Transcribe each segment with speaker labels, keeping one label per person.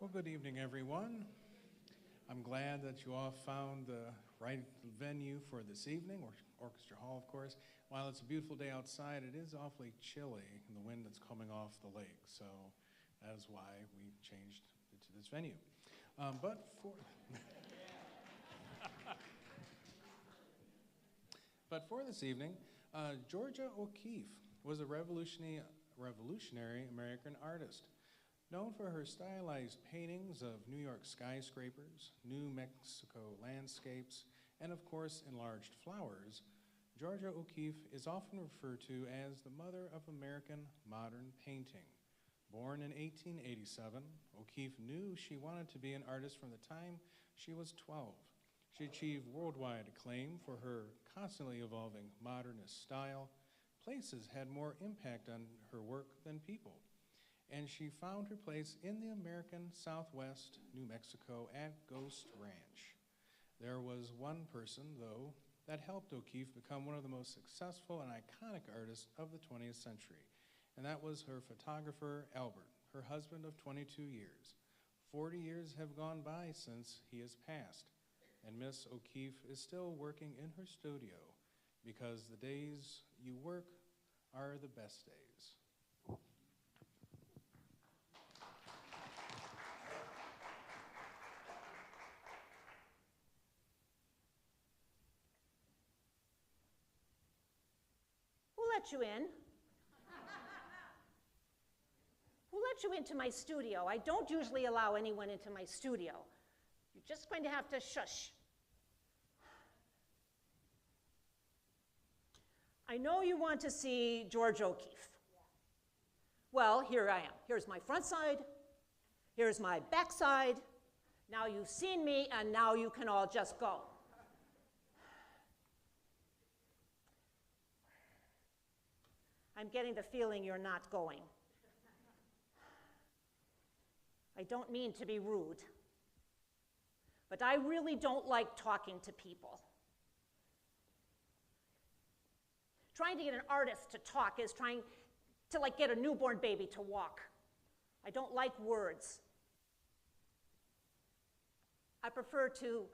Speaker 1: Well, good evening, everyone. I'm glad that you all found the right venue for this evening, Orchestra Hall, of course. While it's a beautiful day outside, it is awfully chilly in the wind that's coming off the lake, so that is why we changed it to this venue. But for this evening, Georgia O'Keeffe was a revolutionary American artist, known for her stylized paintings of New York skyscrapers, New Mexico landscapes, and of course enlarged flowers. Georgia O'Keeffe is often referred to as the mother of American modern painting. Born in 1887, O'Keeffe knew she wanted to be an artist from the time she was 12. She achieved worldwide acclaim for her constantly evolving modernist style. Places had more impact on her work than people, and she found her place in the American Southwest, New Mexico at Ghost Ranch. There was one person, though, that helped O'Keeffe become one of the most successful and iconic artists of the 20th century, and that was her photographer, Albert, her husband of 22 years. 40 years have gone by since he has passed, and Miss O'Keeffe is still working in her studio because the days you work are the best days.
Speaker 2: Who let you in? Who let you into my studio? I don't usually allow anyone into my studio. You're just going to have to shush. I know you want to see George O'Keeffe. Well, here I am. Here's my front side. Here's my back side. Now you've seen me, and now you can all just go. I'm getting the feeling you're not going. I don't mean to be rude, but I really don't like talking to people. Trying to get an artist to talk is trying to get a newborn baby to walk. I don't like words. I prefer to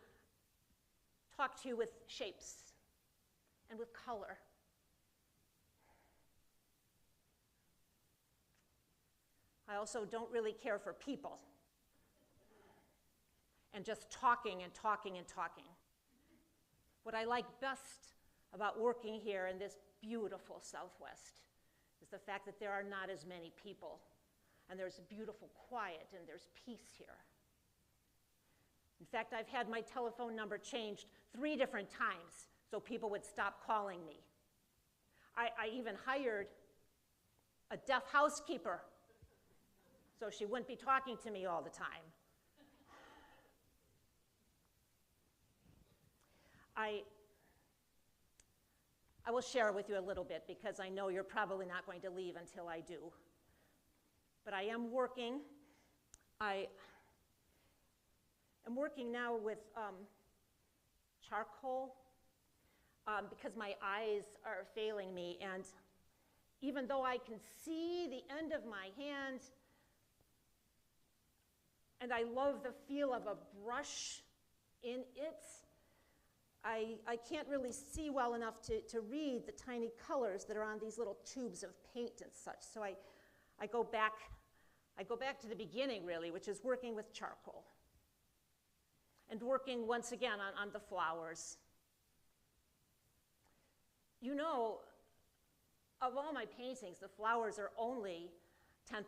Speaker 2: talk to you with shapes and with color. I also don't really care for people and just talking and talking and talking. What I like best about working here in this beautiful Southwest is the fact that there are not as many people, and there's a beautiful quiet, and there's peace here. In fact, I've had my telephone number changed 3 different times so people would stop calling me. I even hired a deaf housekeeper so she wouldn't be talking to me all the time. I will share with you a little bit because I know you're probably not going to leave until I do. But I am working. I am working now with charcoal because my eyes are failing me. And even though I can see the end of my hand, and I love the feel of a brush in it, I can't really see well enough to read the tiny colors that are on these little tubes of paint and such. So I go back to the beginning, really, which is working with charcoal and working once again on the flowers. You know, of all my paintings, the flowers are only 10%.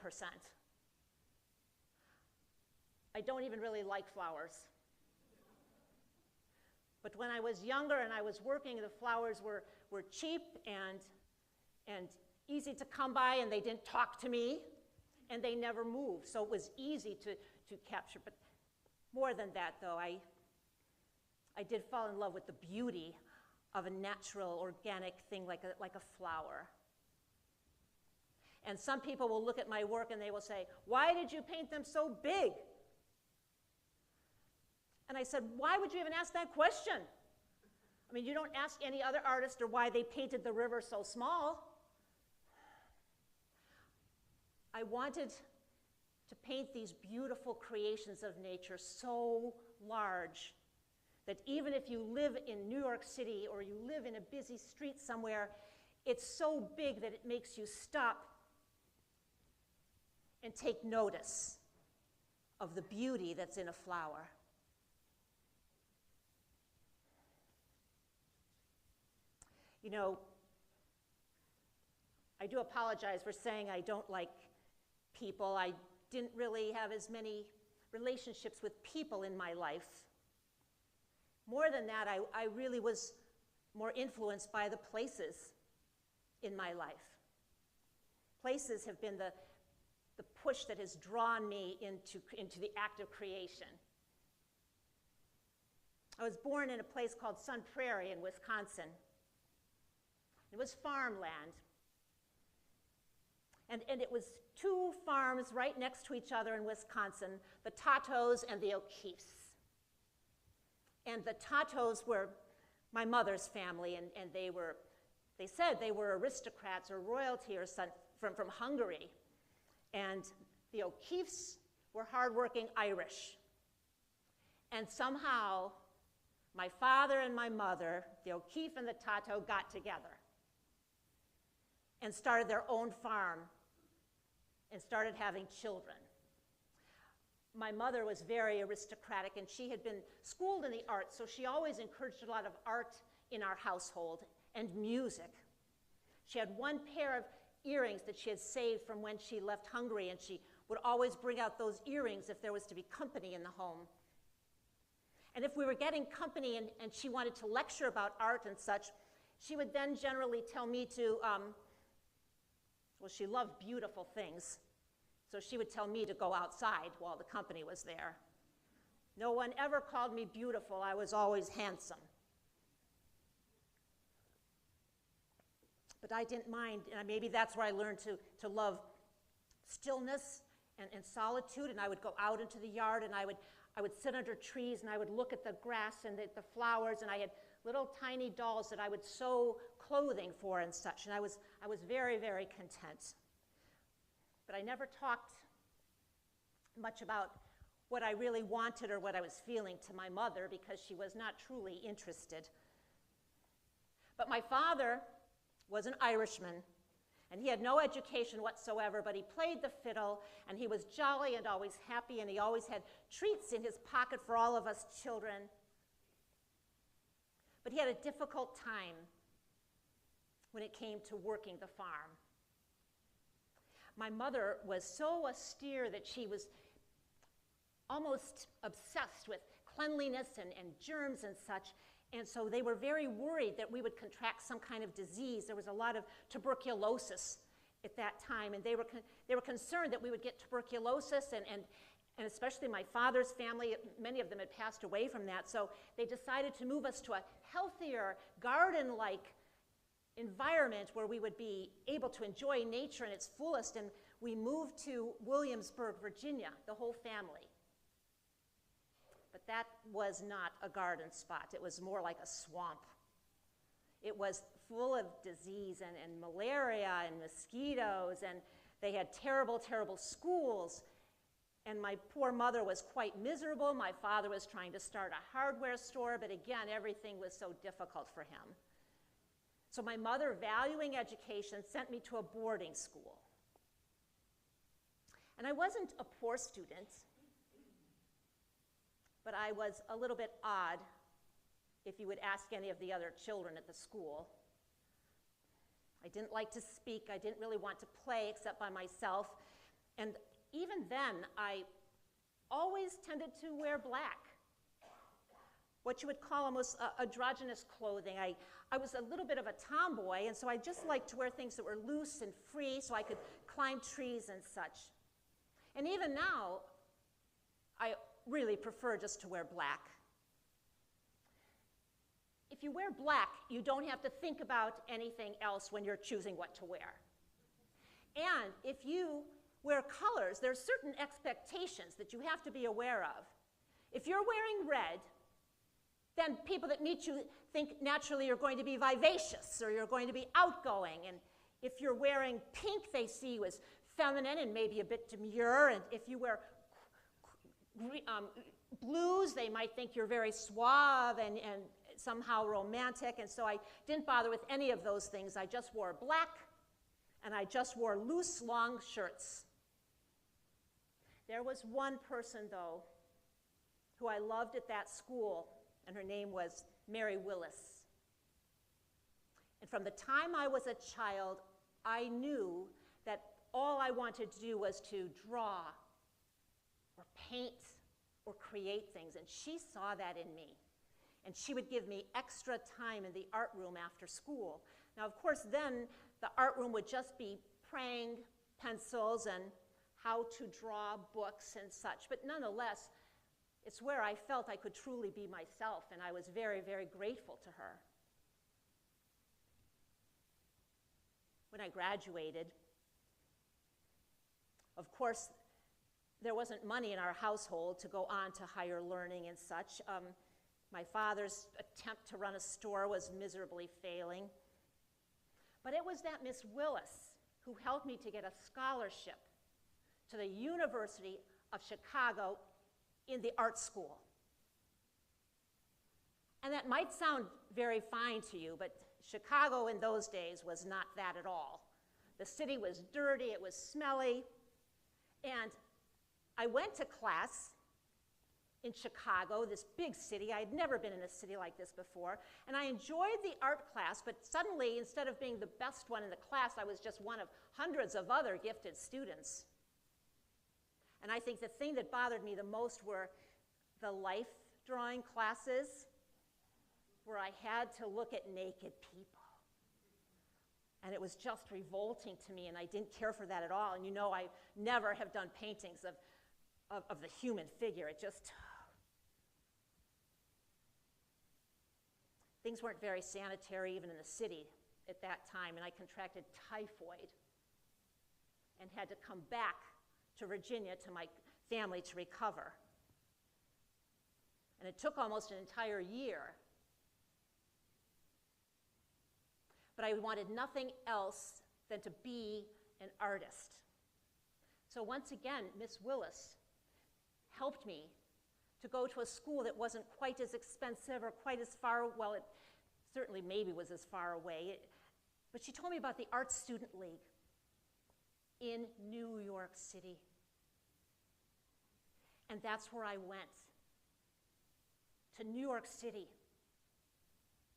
Speaker 2: I don't even really like flowers. But when I was younger and I was working, the flowers were cheap and easy to come by, and they didn't talk to me, and they never moved. So it was easy to capture. But more than that, though, I did fall in love with the beauty of a natural, organic thing like a flower. And some people will look at my work and they will say, "Why did you paint them so big?" And I said, "Why would you even ask that question? I mean, you don't ask any other artist or why they painted the river so small." I wanted to paint these beautiful creations of nature so large that even if you live in New York City or you live in a busy street somewhere, it's so big that it makes you stop and take notice of the beauty that's in a flower. You know, I do apologize for saying I don't like people. I didn't really have as many relationships with people in my life. More than that, I really was more influenced by the places in my life. Places have been the push that has drawn me into the act of creation. I was born in a place called Sun Prairie in Wisconsin. It was farmland. And it was two farms right next to each other in Wisconsin, the Tatos and the O'Keefes. And the Tatos were my mother's family, and they said they were aristocrats or royalty or some, from Hungary. And the O'Keefes were hardworking Irish. And somehow, my father and my mother, the O'Keefe and the Tato, got together and started their own farm and started having children. My mother was very aristocratic, and she had been schooled in the arts, so she always encouraged a lot of art in our household and music. She had one pair of earrings that she had saved from when she left Hungary, and she would always bring out those earrings if there was to be company in the home. And if we were getting company and she wanted to lecture about art and such, she would then generally tell me to, well, she loved beautiful things, so she would tell me to go outside while the company was there. No one ever called me beautiful. I was always handsome. But I didn't mind, and maybe that's where I learned to love stillness and solitude, and I would go out into the yard, and I would sit under trees, and I would look at the grass and the flowers, and I had little tiny dolls that I would sew clothing for and such, and I was very, very content. But I never talked much about what I really wanted or what I was feeling to my mother because she was not truly interested. But my father was an Irishman, and he had no education whatsoever, but he played the fiddle, and he was jolly and always happy, and he always had treats in his pocket for all of us children. But he had a difficult time when it came to working the farm. My mother was so austere that she was almost obsessed with cleanliness and germs and such, and so they were very worried that we would contract some kind of disease. There was a lot of tuberculosis at that time, and they were concerned that we would get tuberculosis, and especially my father's family, many of them had passed away from that, so they decided to move us to a healthier, garden-like environment where we would be able to enjoy nature in its fullest, and we moved to Williamsburg, Virginia, the whole family. But that was not a garden spot. It was more like a swamp. It was full of disease and malaria and mosquitoes, and they had terrible, terrible schools. And my poor mother was quite miserable. My father was trying to start a hardware store, but again, everything was so difficult for him. So my mother, valuing education, sent me to a boarding school. And I wasn't a poor student, but I was a little bit odd if you would ask any of the other children at the school. I didn't like to speak. I didn't really want to play except by myself. And even then, I always tended to wear black, what you would call almost androgynous clothing. I was a little bit of a tomboy, and so I just liked to wear things that were loose and free so I could climb trees and such. And even now, I really prefer just to wear black. If you wear black, you don't have to think about anything else when you're choosing what to wear. And if you wear colors, there are certain expectations that you have to be aware of. If you're wearing red, then people that meet you think naturally you're going to be vivacious or you're going to be outgoing. And if you're wearing pink, they see you as feminine and maybe a bit demure, and if you wear blues, they might think you're very suave and somehow romantic, and so I didn't bother with any of those things. I just wore black, and I just wore loose, long shirts. There was one person, though, who I loved at that school, and her name was Mary Willis. And from the time I was a child, I knew that all I wanted to do was to draw or paint or create things, and she saw that in me. And she would give me extra time in the art room after school. Now, of course, then the art room would just be praying pencils and how to draw books and such, but nonetheless, it's where I felt I could truly be myself, and I was very, very grateful to her. When I graduated, of course, there wasn't money in our household to go on to higher learning and such. My father's attempt to run a store was miserably failing. But it was that Miss Willis who helped me to get a scholarship to the University of Chicago in the art school. And that might sound very fine to you, but Chicago in those days was not that at all. The city was dirty, it was smelly, and I went to class in Chicago, this big city. I had never been in a city like this before, and I enjoyed the art class, but suddenly, instead of being the best one in the class, I was just one of hundreds of other gifted students. And I think the thing that bothered me the most were the life drawing classes, where I had to look at naked people. And it was just revolting to me, and I didn't care for that at all. And you know, I never have done paintings of the human figure. It just, things weren't very sanitary even in the city at that time, and I contracted typhoid and had to come back to Virginia to my family to recover. And it took almost an entire year. But I wanted nothing else than to be an artist. So once again, Miss Willis helped me to go to a school that wasn't quite as expensive or quite as far, well, it certainly maybe was as far away, but she told me about the Art Student League in New York City. And that's where I went, to New York City,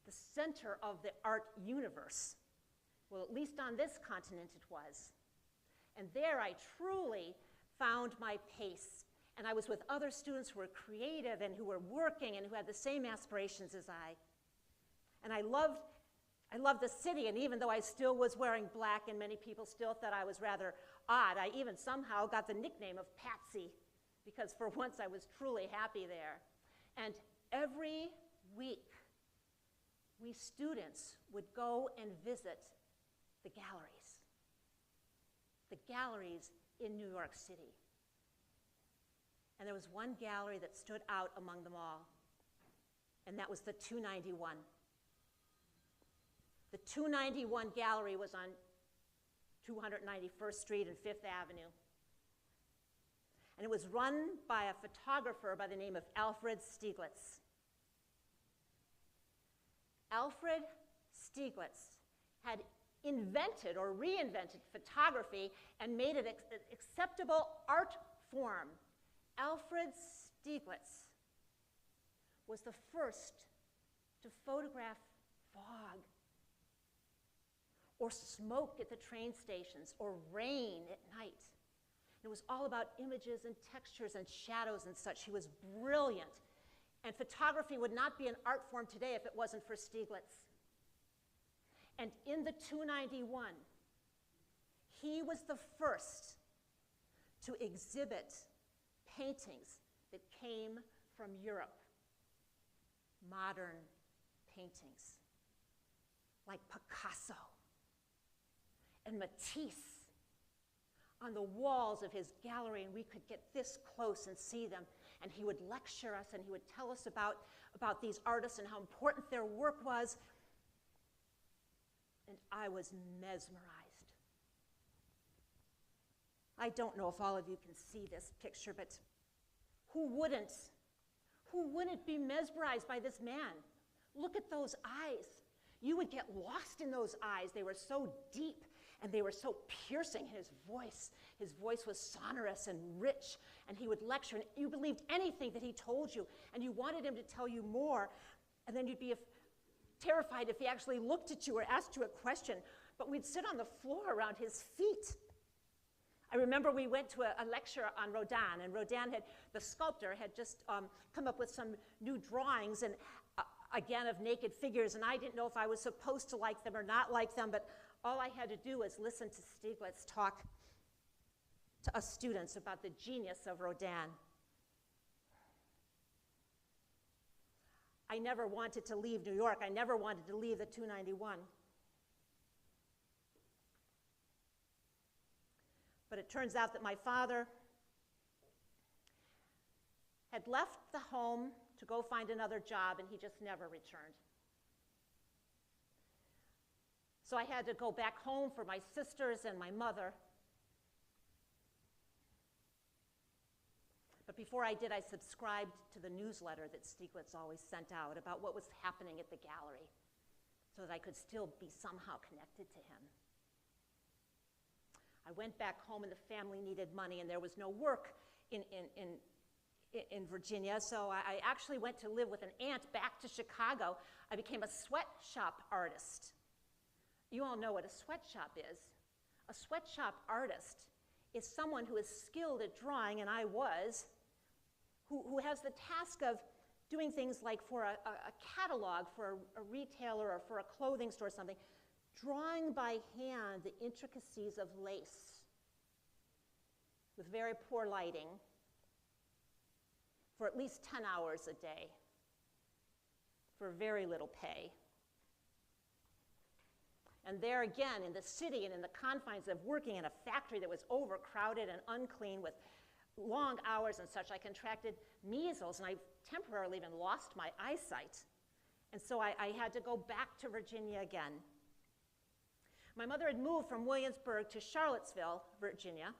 Speaker 2: the center of the art universe. Well, at least on this continent it was. And there I truly found my pace. And I was with other students who were creative and who were working and who had the same aspirations as I. And I loved the city, and even though I still was wearing black and many people still thought I was rather odd, I even somehow got the nickname of Patsy, because for once I was truly happy there. And every week, we students would go and visit the galleries in New York City. And there was one gallery that stood out among them all, and that was the 291. The 291 gallery was on 291st Street and Fifth Avenue. And it was run by a photographer by the name of Alfred Stieglitz. Alfred Stieglitz had invented or reinvented photography and made it an acceptable art form. Alfred Stieglitz was the first to photograph fog, or smoke at the train stations, or rain at night. It was all about images and textures and shadows and such. He was brilliant. And photography would not be an art form today if it wasn't for Stieglitz. And in the 291, he was the first to exhibit paintings that came from Europe, modern paintings, like Picasso and Matisse on the walls of his gallery, and we could get this close and see them. And he would lecture us, and he would tell us about these artists and how important their work was. And I was mesmerized. I don't know if all of you can see this picture, but who wouldn't? Who wouldn't be mesmerized by this man? Look at those eyes. You would get lost in those eyes. They were so deep and they were so piercing. His voice was sonorous and rich, and he would lecture, and you believed anything that he told you, and you wanted him to tell you more, and then you'd be terrified if he actually looked at you or asked you a question. But we'd sit on the floor around his feet. I remember we went to a lecture on Rodin, and the sculptor, had just come up with some new drawings, and again, of naked figures, and I didn't know if I was supposed to like them or not like them, but all I had to do was listen to Stieglitz talk to us students about the genius of Rodin. I never wanted to leave New York. I never wanted to leave the 291. But it turns out that my father had left the home to go find another job, and he just never returned. So I had to go back home for my sisters and my mother. But before I did, I subscribed to the newsletter that Stieglitz always sent out about what was happening at the gallery, so that I could still be somehow connected to him. I went back home, and the family needed money, and there was no work in Virginia, so I actually went to live with an aunt back to Chicago. I became a sweatshop artist. You all know what a sweatshop is. A sweatshop artist is someone who is skilled at drawing, and I was, who has the task of doing things like for a catalog, for a retailer or for a clothing store or something, drawing by hand the intricacies of lace with very poor lighting for at least 10 hours a day for very little pay. And there again, in the city and in the confines of working in a factory that was overcrowded and unclean with long hours and such, I contracted measles, and I temporarily even lost my eyesight. And so I had to go back to Virginia again. My mother had moved from Williamsburg to Charlottesville, Virginia,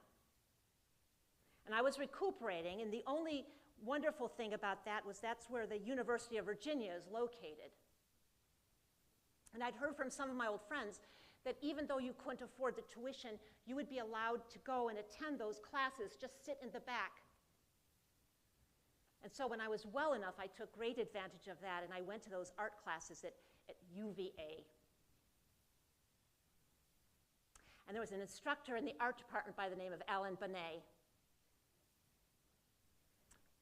Speaker 2: and I was recuperating, and the only wonderful thing about that was that's where the University of Virginia is located. And I'd heard from some of my old friends that even though you couldn't afford the tuition, you would be allowed to go and attend those classes, just sit in the back. And so when I was well enough, I took great advantage of that, and I went to those art classes at UVA. And there was an instructor in the art department by the name of Alan Bonet.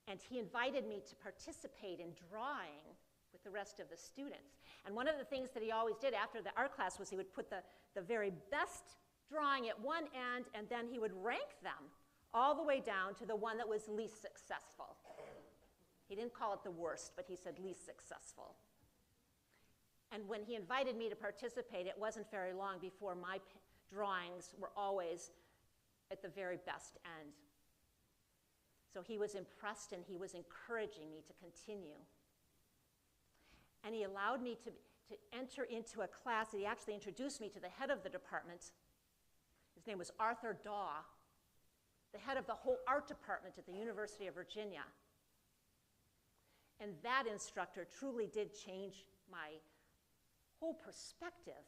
Speaker 2: And he invited me to participate in drawing with the rest of the students. And one of the things that he always did after the art class was he would put the very best drawing at one end, and then he would rank them all the way down to the one that was least successful. He didn't call it the worst, but he said least successful. And when he invited me to participate, it wasn't very long before my drawings were always at the very best end. So he was impressed, and he was encouraging me to continue. And he allowed me to enter into a class, and he actually introduced me to the head of the department. His name was Arthur Daw, the head of the whole art department at the University of Virginia. And that instructor truly did change my whole perspective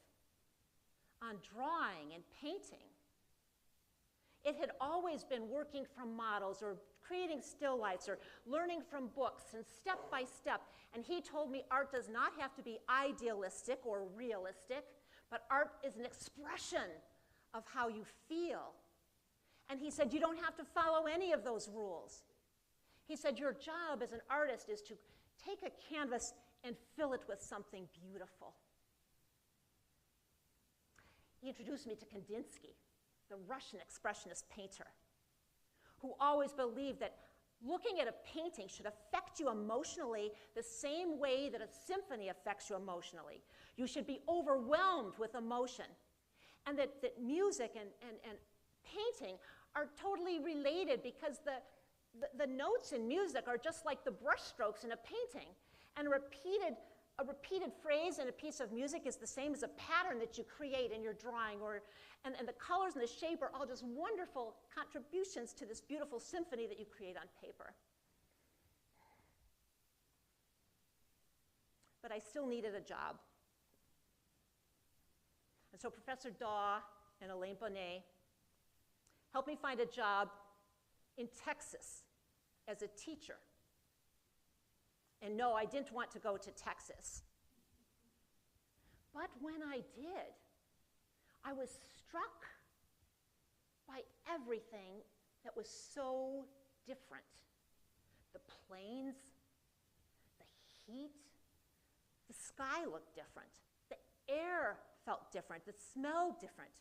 Speaker 2: on drawing and painting. It had always been working from models or creating still lifes or learning from books and step by step. And he told me art does not have to be idealistic or realistic, but art is an expression of how you feel. And he said you don't have to follow any of those rules. He said your job as an artist is to take a canvas and fill it with something beautiful. He introduced me to Kandinsky, the Russian expressionist painter, who always believed that looking at a painting should affect you emotionally the same way that a symphony affects you emotionally. You should be overwhelmed with emotion. And that music and painting are totally related because the notes in music are just like the brushstrokes in a painting. And repeated a repeated phrase in a piece of music is the same as a pattern that you create in your drawing, and the colors and the shape are all just wonderful contributions to this beautiful symphony that you create on paper. But I still needed a job. And so Professor Daw and Elaine Bonet helped me find a job in Texas as a teacher. And no, I didn't want to go to Texas. But when I did, I was struck by everything that was so different. The plains, the heat, the sky looked different. The air felt different. The smell different.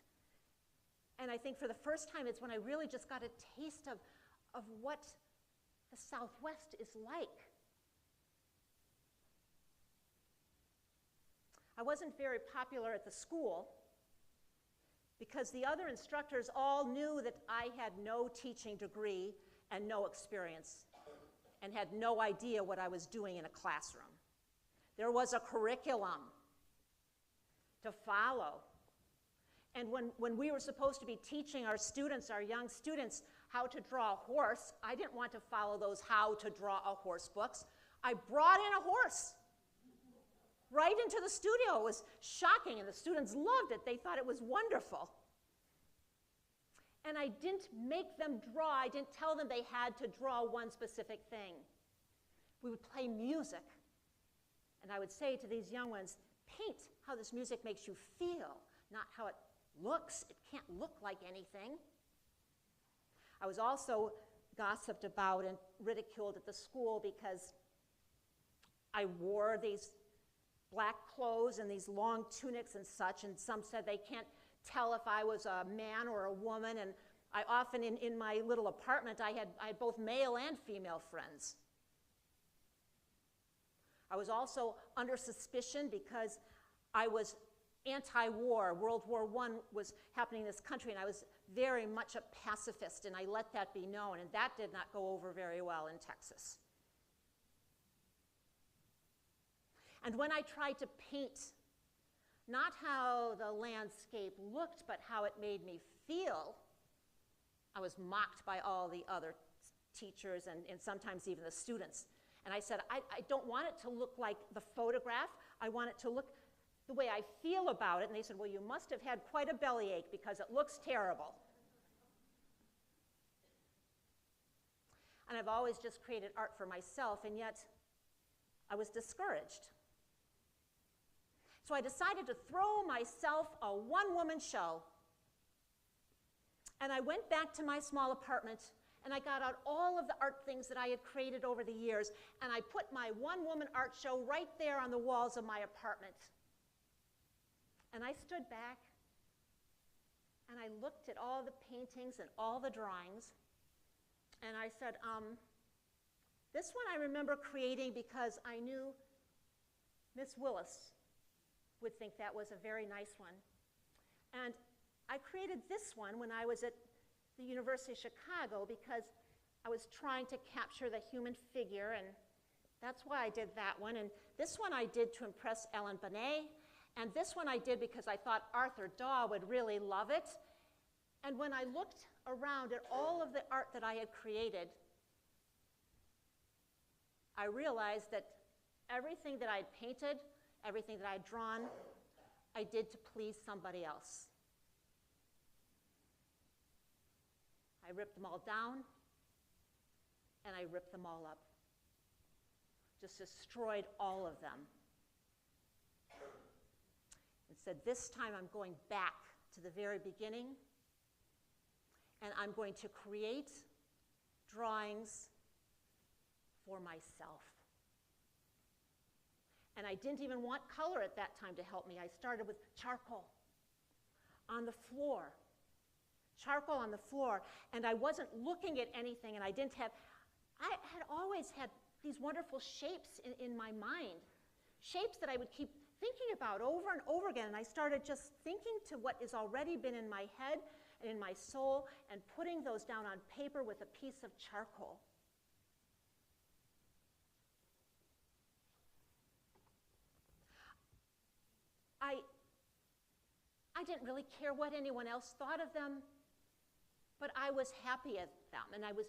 Speaker 2: And I think for the first time, it's when I really just got a taste of what the Southwest is like. I wasn't very popular at the school because the other instructors all knew that I had no teaching degree and no experience and had no idea what I was doing in a classroom. There was a curriculum to follow. And when we were supposed to be teaching our students, our young students, how to draw a horse, I didn't want to follow those how to draw a horse books. I brought in a horse right into the studio. It was shocking, and the students loved it. They thought it was wonderful. And I didn't make them draw. I didn't tell them they had to draw one specific thing. We would play music, and I would say to these young ones, paint how this music makes you feel, not how it looks. It can't look like anything. I was also gossiped about and ridiculed at the school because I wore these black clothes and these long tunics and such, and some said they can't tell if I was a man or a woman, and I often, in my little apartment, I had both male and female friends. I was also under suspicion because I was anti-war. World War I was happening in this country, and I was very much a pacifist, and I let that be known, and that did not go over very well in Texas. And when I tried to paint not how the landscape looked, but how it made me feel, I was mocked by all the other teachers and sometimes even the students. And I said, I don't want it to look like the photograph. I want it to look the way I feel about it. And they said, well, you must have had quite a bellyache because it looks terrible. And I've always just created art for myself, and yet I was discouraged. So I decided to throw myself a one-woman show. And I went back to my small apartment, and I got out all of the art things that I had created over the years, and I put my one-woman art show right there on the walls of my apartment. And I stood back, and I looked at all the paintings and all the drawings, and I said, this one I remember creating because I knew Miss Willis would think that was a very nice one. And I created this one when I was at the University of Chicago because I was trying to capture the human figure, and that's why I did that one. And this one I did to impress Ellen Bonet, and this one I did because I thought Arthur Daw would really love it. And when I looked around at all of the art that I had created, I realized that everything that I'd painted, everything that I'd drawn, I did to please somebody else. I ripped them all down, and I ripped them all up. Just destroyed all of them. And said, this time I'm going back to the very beginning, and I'm going to create drawings for myself. And I didn't even want color at that time to help me. I started with charcoal on the floor. Charcoal on the floor. And I wasn't looking at anything, and I had always had these wonderful shapes in my mind. Shapes that I would keep thinking about over and over again. And I started just thinking to what has already been in my head and in my soul and putting those down on paper with a piece of charcoal. I didn't really care what anyone else thought of them, but I was happy at them, and I was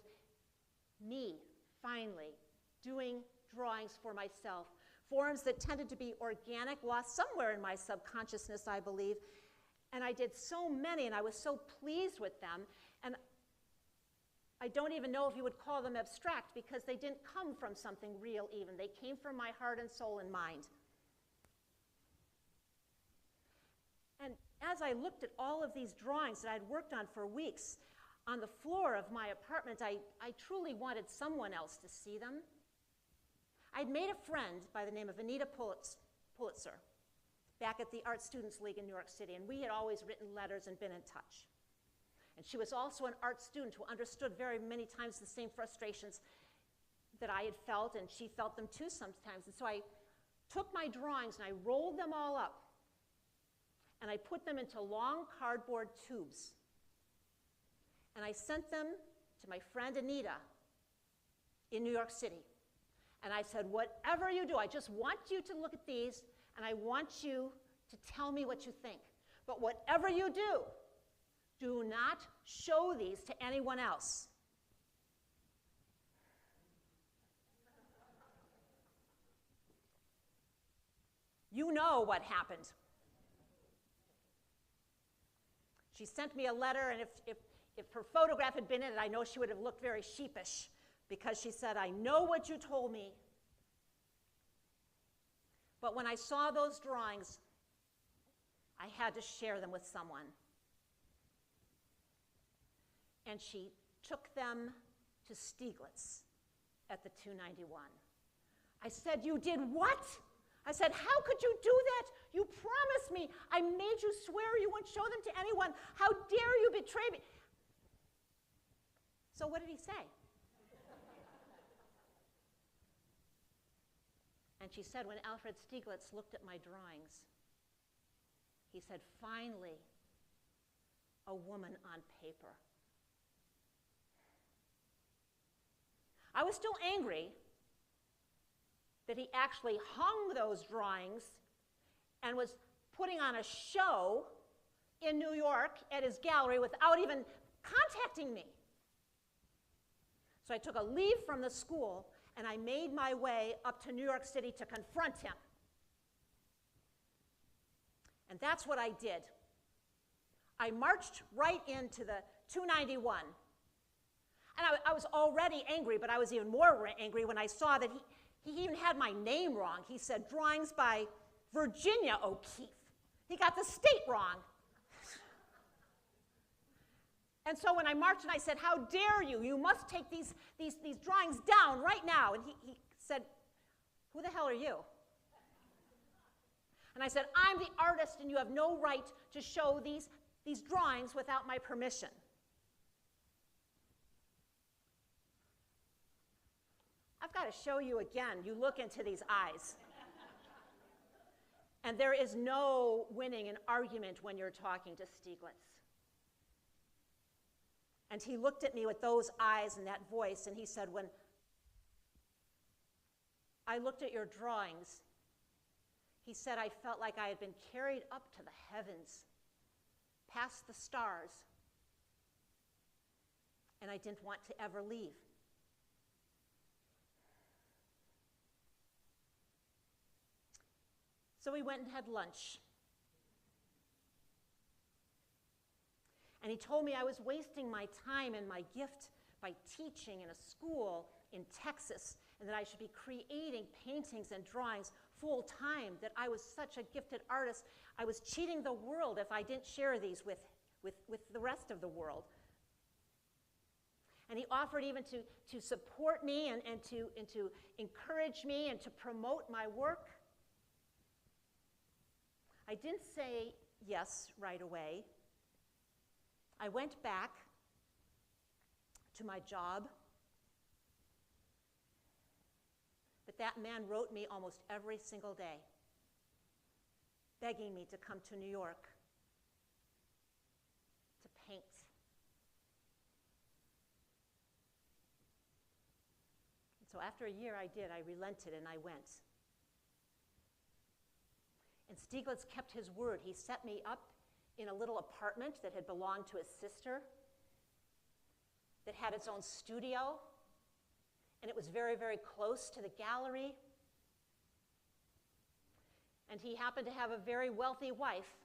Speaker 2: me, finally, doing drawings for myself, forms that tended to be organic, lost somewhere in my subconsciousness, I believe, and I did so many, and I was so pleased with them, and I don't even know if you would call them abstract because they didn't come from something real even. They came from my heart and soul and mind. And as I looked at all of these drawings that I'd worked on for weeks on the floor of my apartment, I truly wanted someone else to see them. I'd made a friend by the name of Anita Pulitzer back at the Art Students League in New York City, and we had always written letters and been in touch. And she was also an art student who understood very many times the same frustrations that I had felt, and she felt them too sometimes. And so I took my drawings and I rolled them all up, and I put them into long cardboard tubes. And I sent them to my friend Anita in New York City. And I said, whatever you do, I just want you to look at these, and I want you to tell me what you think. But whatever you do not show these to anyone else. You know what happened. She sent me a letter, and if her photograph had been in it, I know she would have looked very sheepish, because she said, I know what you told me. But when I saw those drawings, I had to share them with someone. And she took them to Stieglitz at the 291. I said, you did what? I said, how could you do that? You promised me. I made you swear you wouldn't show them to anyone. How dare you betray me? So what did he say? And she said, when Alfred Stieglitz looked at my drawings, he said, finally, a woman on paper. I was still angry that he actually hung those drawings and was putting on a show in New York at his gallery without even contacting me. So I took a leave from the school and I made my way up to New York City to confront him. And that's what I did. I marched right into the 291. And I was already angry, but I was even more angry when I saw that he even had my name wrong. He said, drawings by Virginia O'Keeffe. He got the state wrong. And so when I marched and I said, how dare you? You must take these drawings down right now. And he said, who the hell are you? And I said, I'm the artist and you have no right to show these drawings without my permission. I've got to show you again. You look into these eyes. And there is no winning an argument when you're talking to Stieglitz. And he looked at me with those eyes and that voice, and he said, when I looked at your drawings, he said, I felt like I had been carried up to the heavens, past the stars, and I didn't want to ever leave. So we went and had lunch. And he told me I was wasting my time and my gift by teaching in a school in Texas, and that I should be creating paintings and drawings full time, that I was such a gifted artist. I was cheating the world if I didn't share these with the rest of the world. And he offered even to support me and to encourage me and to promote my work. I didn't say yes right away. I went back to my job, but that man wrote me almost every single day, begging me to come to New York to paint. And so after a year I did. I relented and I went. And Stieglitz kept his word. He set me up in a little apartment that had belonged to his sister, that had its own studio, and it was very, very close to the gallery. And he happened to have a very wealthy wife,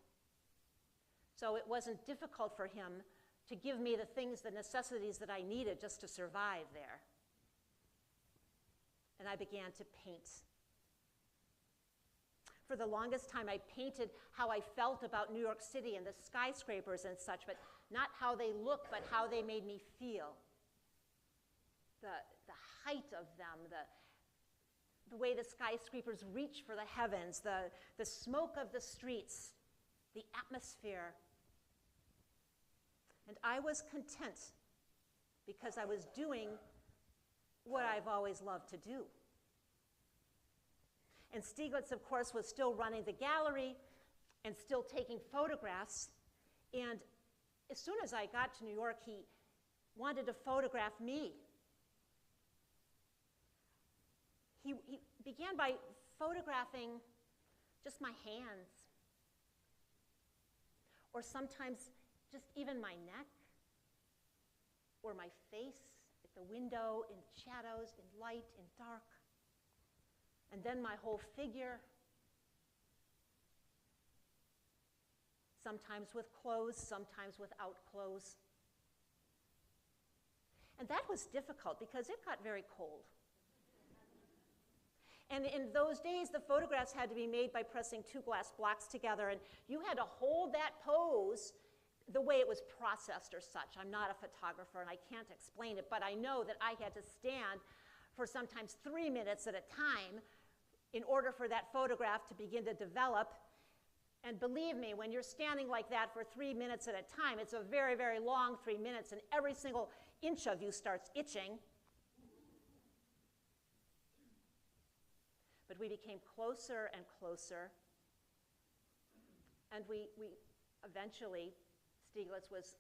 Speaker 2: so it wasn't difficult for him to give me the things, the necessities that I needed just to survive there. And I began to paint. For the longest time, I painted how I felt about New York City and the skyscrapers and such, but not how they looked, but how they made me feel. The height of them, the way the skyscrapers reach for the heavens, the smoke of the streets, the atmosphere. And I was content because I was doing what I've always loved to do. And Stieglitz, of course, was still running the gallery and still taking photographs. And as soon as I got to New York, he wanted to photograph me. He began by photographing just my hands, or sometimes just even my neck, or my face at the window, in shadows, in light, in dark, and then my whole figure, sometimes with clothes, sometimes without clothes. And that was difficult because it got very cold. And in those days, the photographs had to be made by pressing two glass blocks together, and you had to hold that pose the way it was processed or such. I'm not a photographer, and I can't explain it, but I know that I had to stand for sometimes 3 minutes at a time in order for that photograph to begin to develop. And believe me, when you're standing like that for 3 minutes at a time, it's a very, very long 3 minutes, and every single inch of you starts itching. But we became closer and closer, and we eventually, Stieglitz was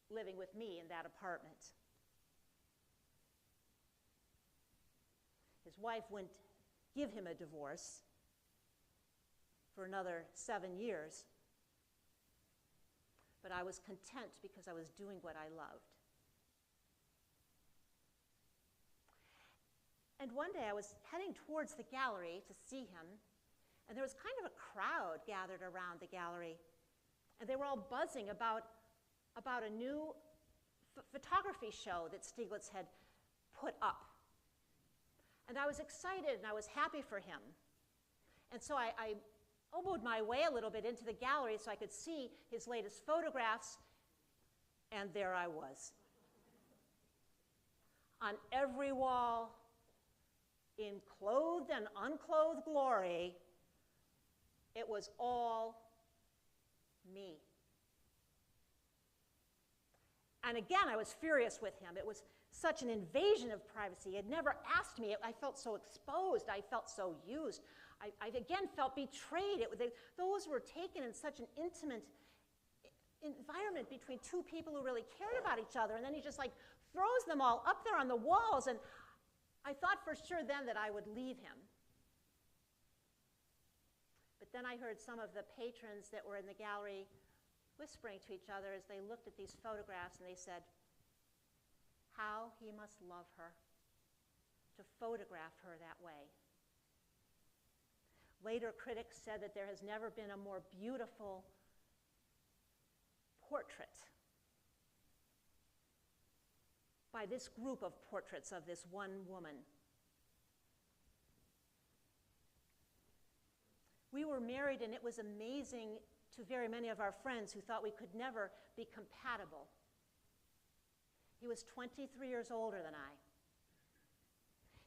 Speaker 2: living with me in that apartment. His wife wouldn't give him a divorce for another 7 years, but I was content because I was doing what I loved. And one day I was heading towards the gallery to see him, and there was kind of a crowd gathered around the gallery, and they were all buzzing about a new photography show that Stieglitz had put up. And I was excited, and I was happy for him. And so I elbowed my way a little bit into the gallery so I could see his latest photographs, and there I was. On every wall, in clothed and unclothed glory, it was all me. And again, I was furious with him. It was such an invasion of privacy. He had never asked me. I felt so exposed. I felt so used. I again felt betrayed. Those were taken in such an intimate environment between two people who really cared about each other, and then he just like throws them all up there on the walls, and I thought for sure then that I would leave him. But then I heard some of the patrons that were in the gallery whispering to each other as they looked at these photographs, and they said, how he must love her to photograph her that way. Later critics said that there has never been a more beautiful portrait by this group of portraits of this one woman. We were married, and it was amazing to very many of our friends who thought we could never be compatible. He was 23 years older than I.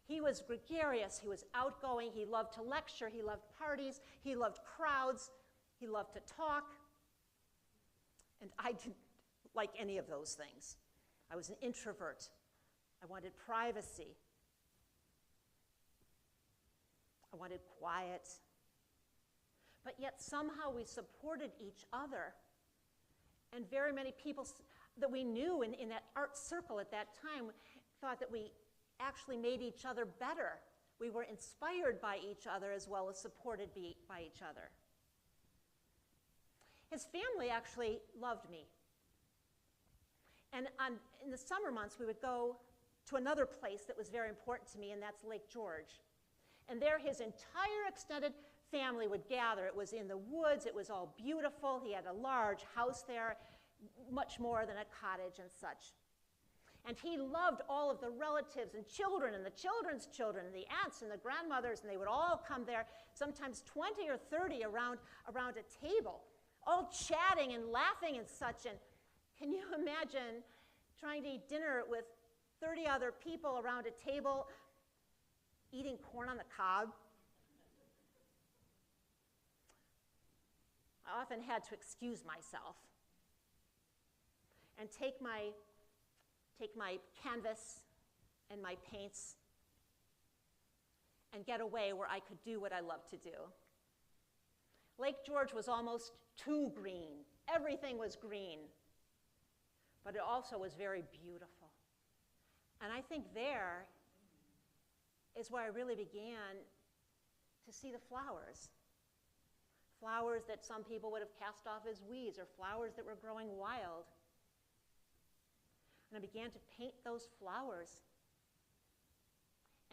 Speaker 2: He was gregarious, he was outgoing, he loved to lecture, he loved parties, he loved crowds, he loved to talk. And I didn't like any of those things. I was an introvert. I wanted privacy. I wanted quiet. But yet somehow we supported each other. And very many people that we knew in that art circle at that time thought that we actually made each other better. We were inspired by each other as well as supported by each other. His family actually loved me. And in the summer months, we would go to another place that was very important to me, and that's Lake George. And there his entire extended family would gather. It was in the woods. It was all beautiful. He had a large house there, much more than a cottage and such. And he loved all of the relatives and children and the children's children and the aunts and the grandmothers, and they would all come there, sometimes 20 or 30 around a table, all chatting and laughing and such. And can you imagine trying to eat dinner with 30 other people around a table eating corn on the cob? I often had to excuse myself and take my canvas and my paints and get away where I could do what I love to do. Lake George was almost too green. Everything was green. But it also was very beautiful. And I think there is where I really began to see the flowers. Flowers that some people would have cast off as weeds, or flowers that were growing wild. And I began to paint those flowers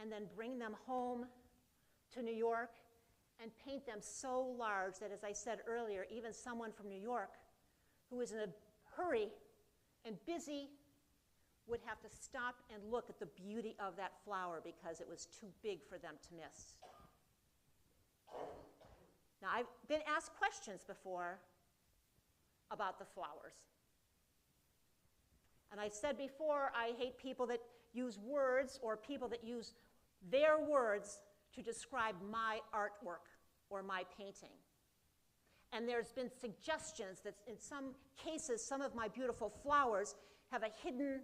Speaker 2: and then bring them home to New York and paint them so large that, as I said earlier, even someone from New York who was in a hurry and busy would have to stop and look at the beauty of that flower because it was too big for them to miss. Now, I've been asked questions before about the flowers. And I said before, I hate people that use words or people that use their words to describe my artwork or my painting. And there's been suggestions that in some cases, some of my beautiful flowers have a hidden,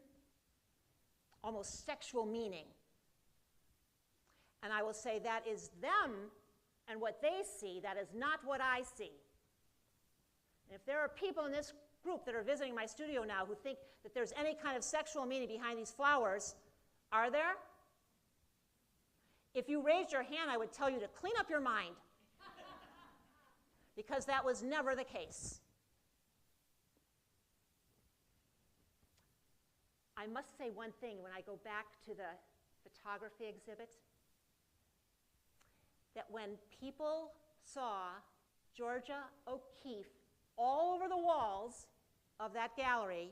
Speaker 2: almost sexual meaning. And I will say that is them and what they see, that is not what I see. And if there are people in this group that are visiting my studio now who think that there's any kind of sexual meaning behind these flowers, are there? If you raised your hand, I would tell you to clean up your mind, because that was never the case. I must say one thing when I go back to the photography exhibit, that when people saw Georgia O'Keeffe all over the walls of that gallery,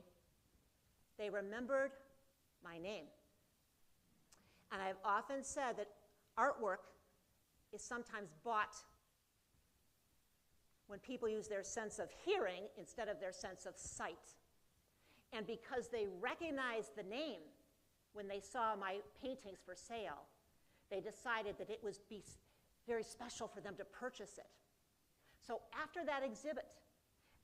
Speaker 2: they remembered my name. And I've often said that artwork is sometimes bought when people use their sense of hearing instead of their sense of sight. And because they recognized the name when they saw my paintings for sale, they decided that it would be very special for them to purchase it. So after that exhibit,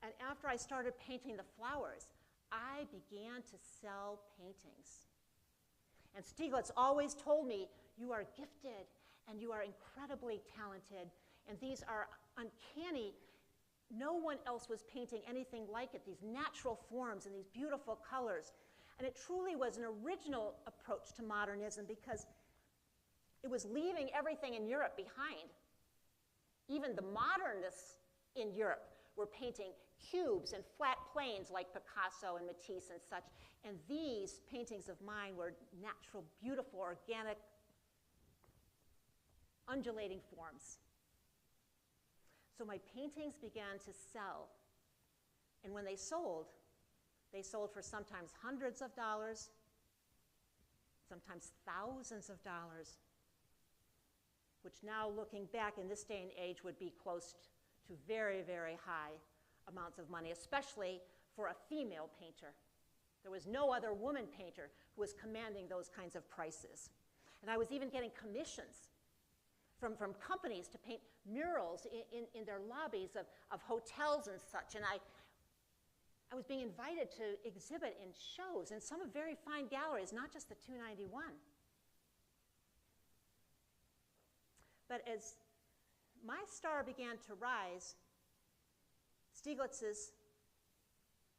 Speaker 2: and after I started painting the flowers, I began to sell paintings. And Stieglitz always told me, you are gifted and you are incredibly talented, and these are uncanny. No one else was painting anything like it, these natural forms and these beautiful colors. And it truly was an original approach to modernism because it was leaving everything in Europe behind. Even the modernists in Europe were painting cubes and flat planes like Picasso and Matisse and such. And these paintings of mine were natural, beautiful, organic, undulating forms. So my paintings began to sell. And when they sold for sometimes hundreds of dollars, sometimes thousands of dollars, which now looking back in this day and age would be close to very, very high amounts of money, especially for a female painter. There was no other woman painter who was commanding those kinds of prices. And I was even getting commissions from companies to paint murals in their lobbies of hotels and such. And I was being invited to exhibit in shows in some very fine galleries, not just the 291. But as my star began to rise, Stieglitz's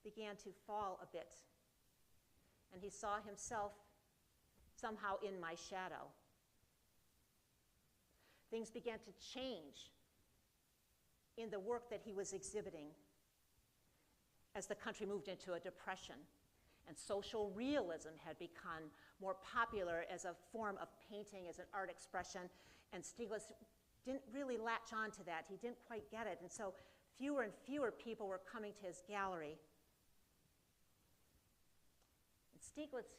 Speaker 2: began to fall a bit. And he saw himself somehow in my shadow. Things began to change in the work that he was exhibiting. as the country moved into a depression, and social realism had become more popular as a form of painting, as an art expression, and Stieglitz didn't really latch on to that. He didn't quite get it, and so fewer and fewer people were coming to his gallery. And Stieglitz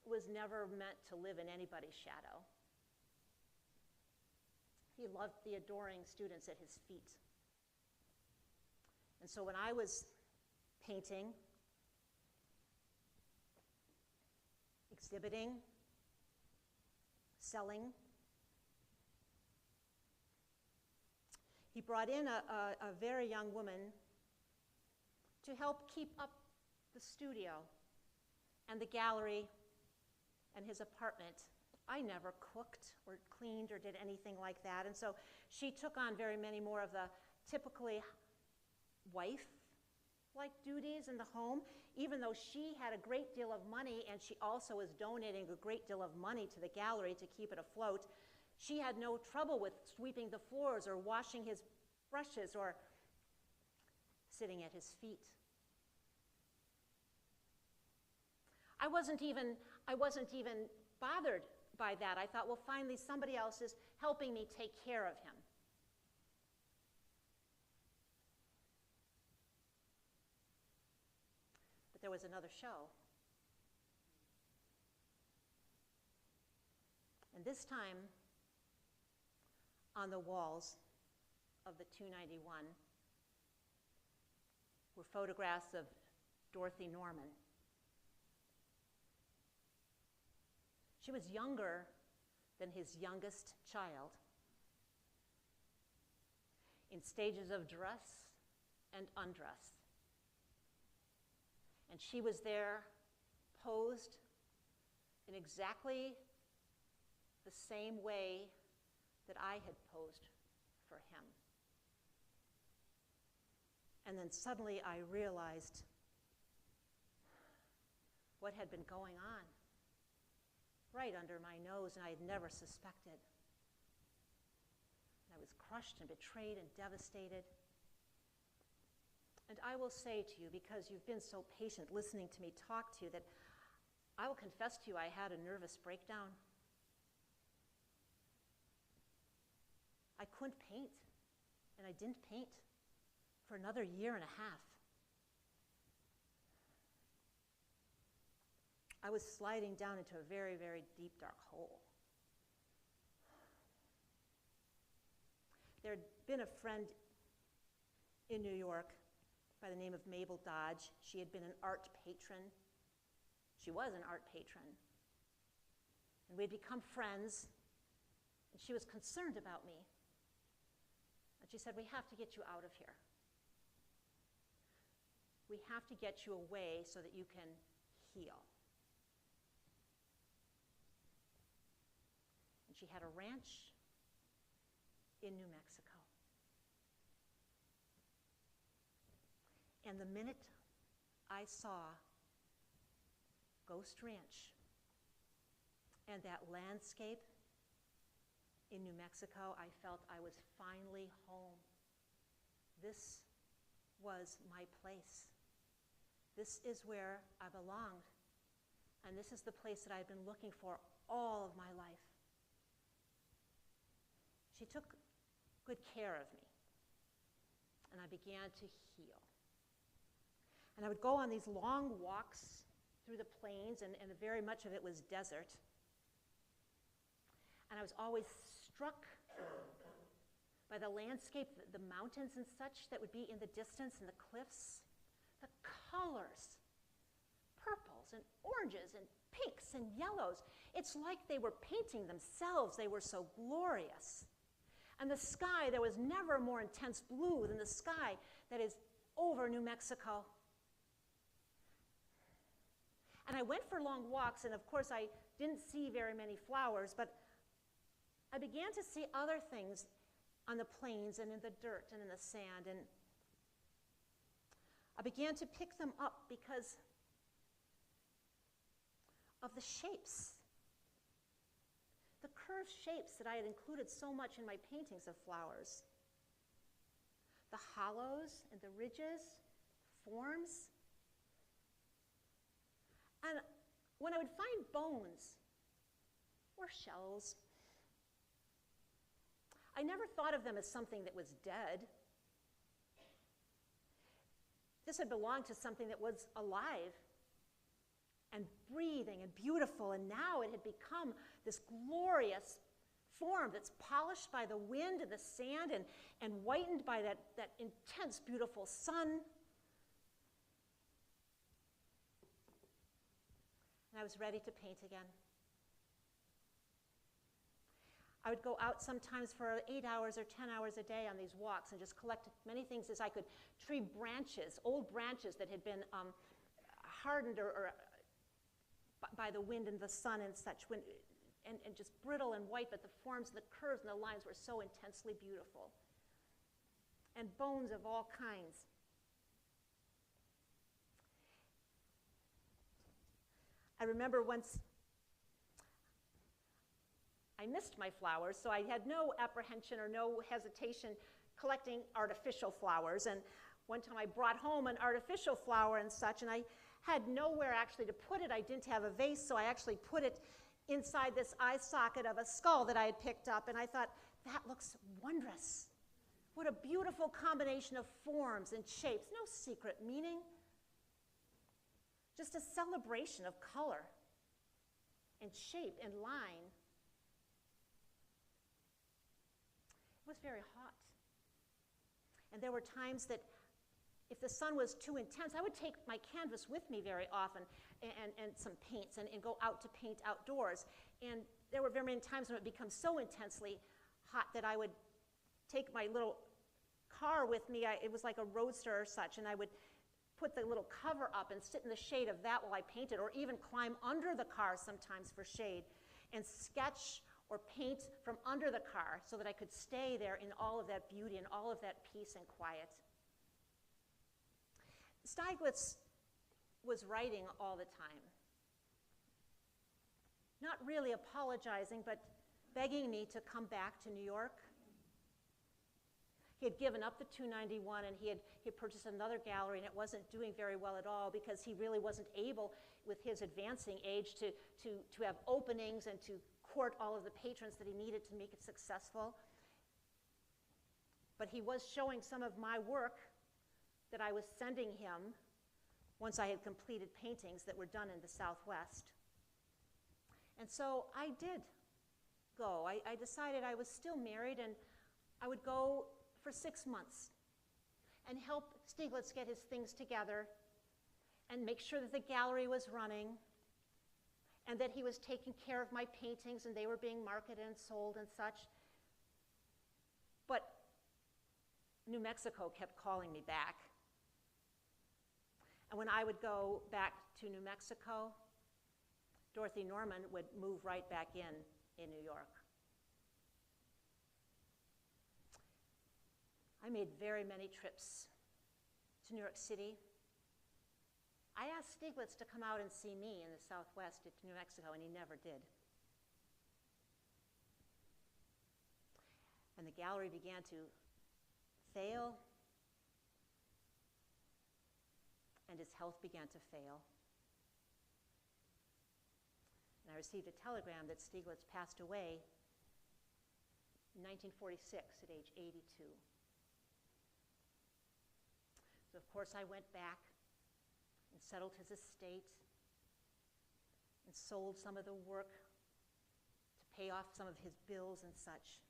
Speaker 2: was never meant to live in anybody's shadow. He loved the adoring students at his feet. And so when I was painting, exhibiting, selling, he brought in a very young woman to help keep up the studio and the gallery and his apartment. I never cooked or cleaned or did anything like that, and so she took on very many more of the typically wife-like duties in the home, even though she had a great deal of money and she also was donating a great deal of money to the gallery to keep it afloat. She had no trouble with sweeping the floors or washing his brushes or sitting at his feet. I wasn't even bothered by that. I thought, well, finally somebody else is helping me take care of him. But there was another show. And this time, on the walls of the 291 were photographs of Dorothy Norman. She was younger than his youngest child, in stages of dress and undress. And she was there, posed in exactly the same way that I had posed for him. And then suddenly I realized what had been going on right under my nose, and I had never suspected. I was crushed and betrayed and devastated. And I will say to you, because you've been so patient listening to me talk to you, that I will confess to you I had a nervous breakdown. I couldn't paint, and I didn't paint for another year and a half. I was sliding down into a very, very deep, dark hole. There had been a friend in New York by the name of Mabel Dodge. She had been an art patron. She was an art patron. And we had become friends, and she was concerned about me. And she said, we have to get you out of here. We have to get you away so that you can heal. And she had a ranch in New Mexico. And the minute I saw Ghost Ranch and that landscape in New Mexico, I felt I was finally home. This was my place. This is where I belonged. And this is the place that I've been looking for all of my life. She took good care of me. And I began to heal. And I would go on these long walks through the plains, and very much of it was desert. And I was always struck by the landscape, the mountains and such that would be in the distance, and the cliffs, the colors, purples and oranges and pinks and yellows. It's like they were painting themselves. They were so glorious. And the sky, there was never a more intense blue than the sky that is over New Mexico. And I went for long walks, and of course I didn't see very many flowers, but I began to see other things on the plains and in the dirt and in the sand, and I began to pick them up because of the shapes, the curved shapes that I had included so much in my paintings of flowers. The hollows and the ridges, forms. And when I would find bones or shells, I never thought of them as something that was dead. This had belonged to something that was alive and breathing and beautiful, and now it had become this glorious form that's polished by the wind and the sand and whitened by that intense, beautiful sun. And I was ready to paint again. I would go out sometimes for 8 hours or 10 hours a day on these walks and just collect many things as I could. Tree branches, old branches that had been hardened or by the wind and the sun and such, and just brittle and white, but the forms and the curves and the lines were so intensely beautiful. And bones of all kinds. I remember once I missed my flowers, so I had no apprehension or no hesitation collecting artificial flowers. And one time I brought home an artificial flower and such, and I had nowhere actually to put it. I didn't have a vase, so I actually put it inside this eye socket of a skull that I had picked up, and I thought, that looks wondrous. What a beautiful combination of forms and shapes. No secret meaning. Just a celebration of color and shape and line. It was very hot. And there were times that if the sun was too intense, I would take my canvas with me very often and some paints and go out to paint outdoors. And there were very many times when it would become so intensely hot that I would take my little car with me. It was like a roadster or such, and I would put the little cover up and sit in the shade of that while I painted, or even climb under the car sometimes for shade and sketch or paint from under the car so that I could stay there in all of that beauty and all of that peace and quiet. Stieglitz was writing all the time, not really apologizing, but begging me to come back to New York. He had given up the 291, and he had purchased another gallery, and it wasn't doing very well at all because he really wasn't able, with his advancing age, to have openings and to court all of the patrons that he needed to make it successful. But he was showing some of my work that I was sending him once I had completed paintings that were done in the Southwest. And so I did go. I decided I was still married, and I would go for 6 months and help Stieglitz get his things together and make sure that the gallery was running and that he was taking care of my paintings and they were being marketed and sold and such. But New Mexico kept calling me back. And when I would go back to New Mexico, Dorothy Norman would move right back in New York. I made very many trips to New York City. I asked Stieglitz to come out and see me in the Southwest to New Mexico, and he never did. And the gallery began to fail, and his health began to fail. And I received a telegram that Stieglitz passed away in 1946 at age 82. So of course I went back and settled his estate and sold some of the work to pay off some of his bills and such.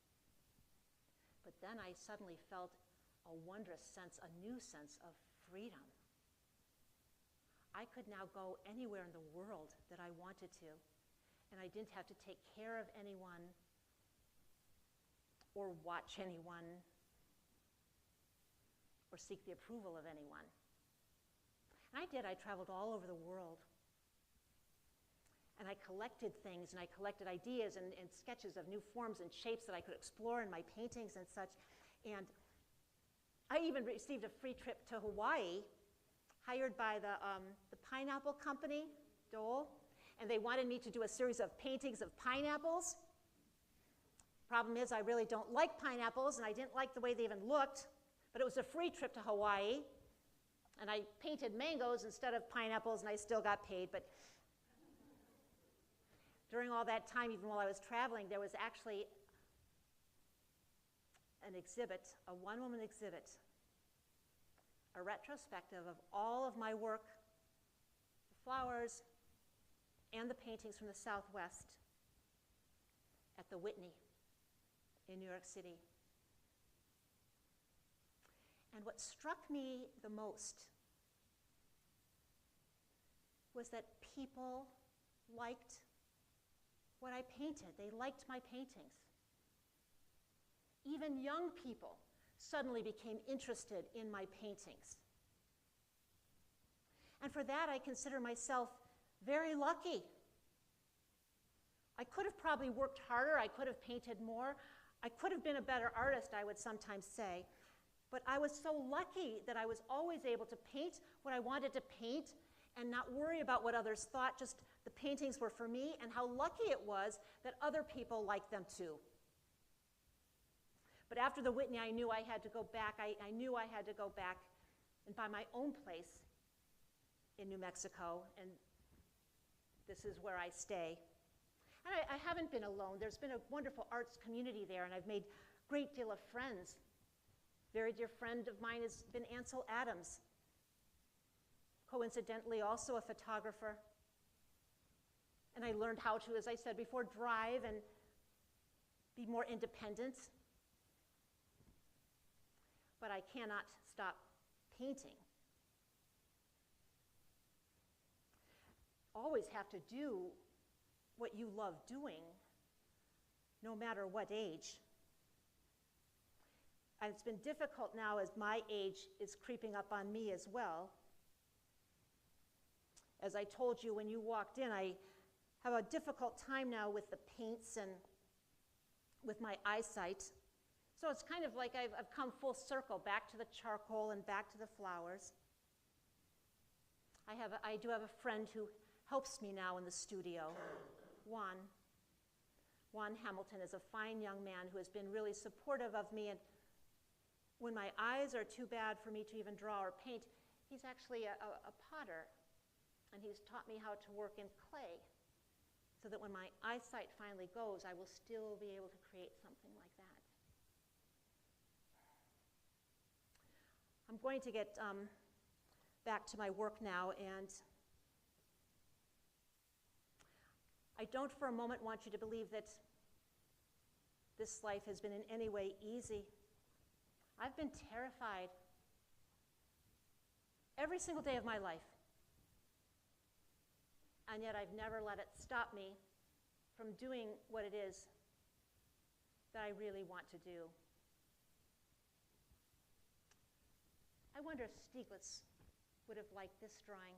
Speaker 2: But then I suddenly felt a wondrous sense, a new sense of freedom. I could now go anywhere in the world that I wanted to, and I didn't have to take care of anyone or watch anyone or seek the approval of anyone. And I did. I traveled all over the world. And I collected things, and I collected ideas and sketches of new forms and shapes that I could explore in my paintings and such. And I even received a free trip to Hawaii, hired by the pineapple company, Dole, and they wanted me to do a series of paintings of pineapples. Problem is, I really don't like pineapples, and I didn't like the way they even looked, but it was a free trip to Hawaii. And I painted mangoes instead of pineapples, and I still got paid. But during all that time, even while I was traveling, there was actually an exhibit, a one-woman exhibit, a retrospective of all of my work, the flowers, and the paintings from the Southwest at the Whitney in New York City. And what struck me the most was that people liked what I painted. They liked my paintings. Even young people suddenly became interested in my paintings. And for that, I consider myself very lucky. I could have probably worked harder. I could have painted more. I could have been a better artist, I would sometimes say. But I was so lucky that I was always able to paint what I wanted to paint and not worry about what others thought, just the paintings were for me, and how lucky it was that other people liked them too. But after the Whitney, I knew I had to go back. I knew I had to go back and buy my own place in New Mexico, and this is where I stay. And I haven't been alone. There's been a wonderful arts community there, and I've made a great deal of friends. A very dear friend of mine has been Ansel Adams, coincidentally also a photographer. And I learned how to, as I said before, drive and be more independent. But I cannot stop painting. Always have to do what you love doing, no matter what age. And it's been difficult now as my age is creeping up on me as well. As I told you when you walked in, I have a difficult time now with the paints and with my eyesight. So it's kind of like I've come full circle, back to the charcoal and back to the flowers. I do have a friend who helps me now in the studio, Juan. Juan Hamilton is a fine young man who has been really supportive of me, and when my eyes are too bad for me to even draw or paint, he's actually a potter, and he's taught me how to work in clay, so that when my eyesight finally goes, I will still be able to create something like that. I'm going to get back to my work now, and I don't for a moment want you to believe that this life has been in any way easy. I've been terrified every single day of my life, and yet I've never let it stop me from doing what it is that I really want to do. I wonder if Stieglitz would have liked this drawing.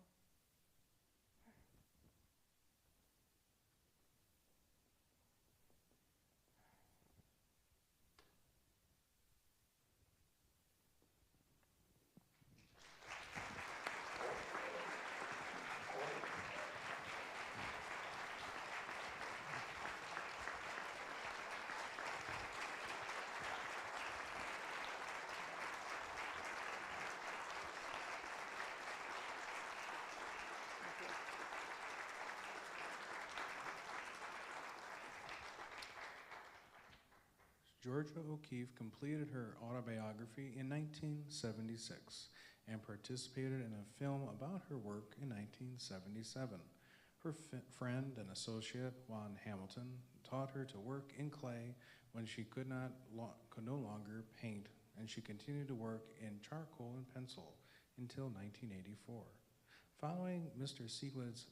Speaker 1: Georgia O'Keeffe completed her autobiography in 1976 and participated in a film about her work in 1977. Her friend and associate, Juan Hamilton, taught her to work in clay when she could no longer paint, and she continued to work in charcoal and pencil until 1984. Following Mr. Stieglitz's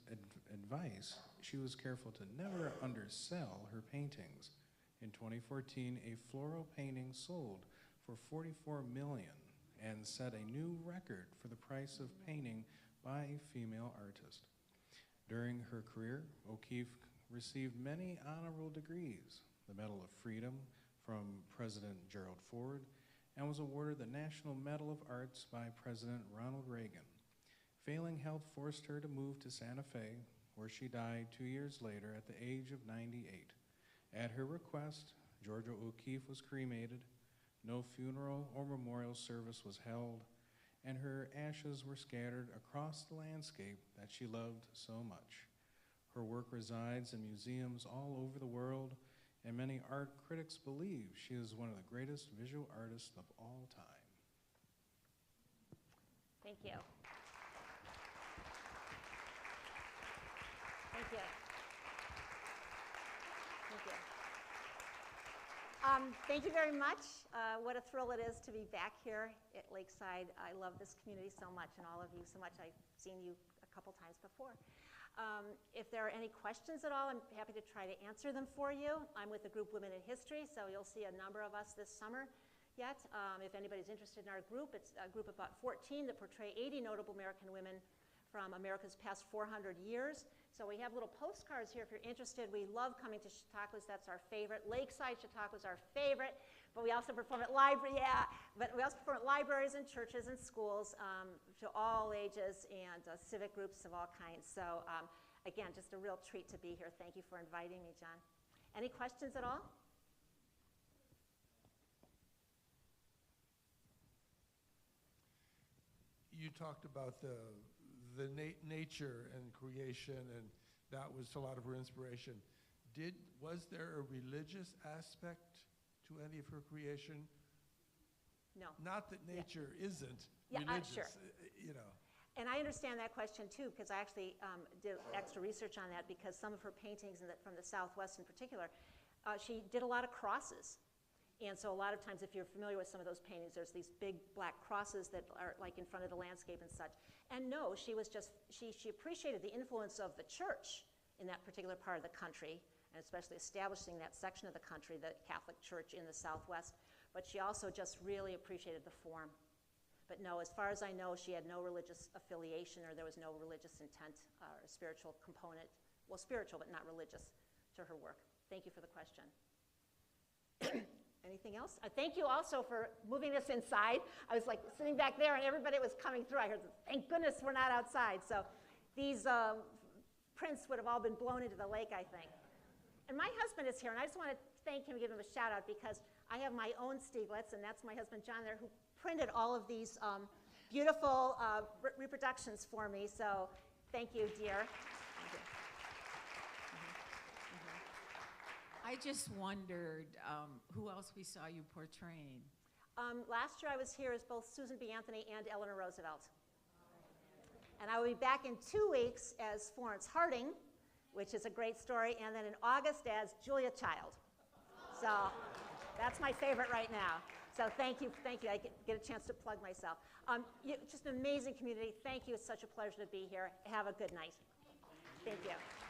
Speaker 1: advice, she was careful to never undersell her paintings. In 2014, a floral painting sold for $44 million and set a new record for the price of painting by a female artist. During her career, O'Keeffe received many honorable degrees, the Medal of Freedom from President Gerald Ford, and was awarded the National Medal of Arts by President Ronald Reagan. Failing health forced her to move to Santa Fe, where she died 2 years later at the age of 98. At her request, Georgia O'Keeffe was cremated. No funeral or memorial service was held, and her ashes were scattered across the landscape that she loved so much. Her work resides in museums all over the world, and many art critics believe she is one of the greatest visual artists of all time.
Speaker 2: Thank you. Thank you. Thank you. Thank you very much. What a thrill it is to be back here at Lakeside. I love this community so much, and all of you so much. I've seen you a couple times before. If there are any questions at all, I'm happy to try to answer them for you. I'm with the group Women in History, so you'll see a number of us this summer yet. If anybody's interested in our group, it's a group of about 14 that portray 80 notable American women from America's past 400 years. So we have little postcards here if you're interested. We love coming to Chautauquas. That's our favorite. Lakeside Chautauqua is our favorite, but we also perform at libraries and churches and schools to all ages and civic groups of all kinds. So again, just a real treat to be here. Thank you for inviting me, John. Any questions at all?
Speaker 3: You talked about the nature and creation, and that was a lot of her inspiration. Was there a religious aspect to any of her creation?
Speaker 2: No.
Speaker 3: Not that nature isn't religious,
Speaker 2: sure.
Speaker 3: You know.
Speaker 2: And I understand that question too, because I actually did extra research on that, because some of her paintings from the Southwest in particular, she did a lot of crosses. And so a lot of times, if you're familiar with some of those paintings, there's these big black crosses that are like in front of the landscape and such. And no, she appreciated the influence of the church in that particular part of the country, and especially establishing that section of the country, the Catholic Church in the Southwest. But she also just really appreciated the form. But no, as far as I know, she had no religious affiliation, or there was no religious intent or spiritual component. Well, spiritual, but not religious, to her work. Thank you for the question. Anything else? Thank you also for moving us inside. I was like sitting back there and everybody was coming through. I heard, thank goodness we're not outside. So these prints would have all been blown into the lake, I think. And my husband is here, and I just want to thank him, give him a shout out, because I have my own Stieglitz, and that's my husband John there, who printed all of these beautiful reproductions for me. So thank you, dear. Thank you.
Speaker 4: I just wondered who else we saw you portraying.
Speaker 2: Last year I was here as both Susan B. Anthony and Eleanor Roosevelt. And I will be back in 2 weeks as Florence Harding, which is a great story, and then in August as Julia Child. So that's my favorite right now. So thank you. I get a chance to plug myself. Just an amazing community. Thank you. It's such a pleasure to be here. Have a good night. Thank you.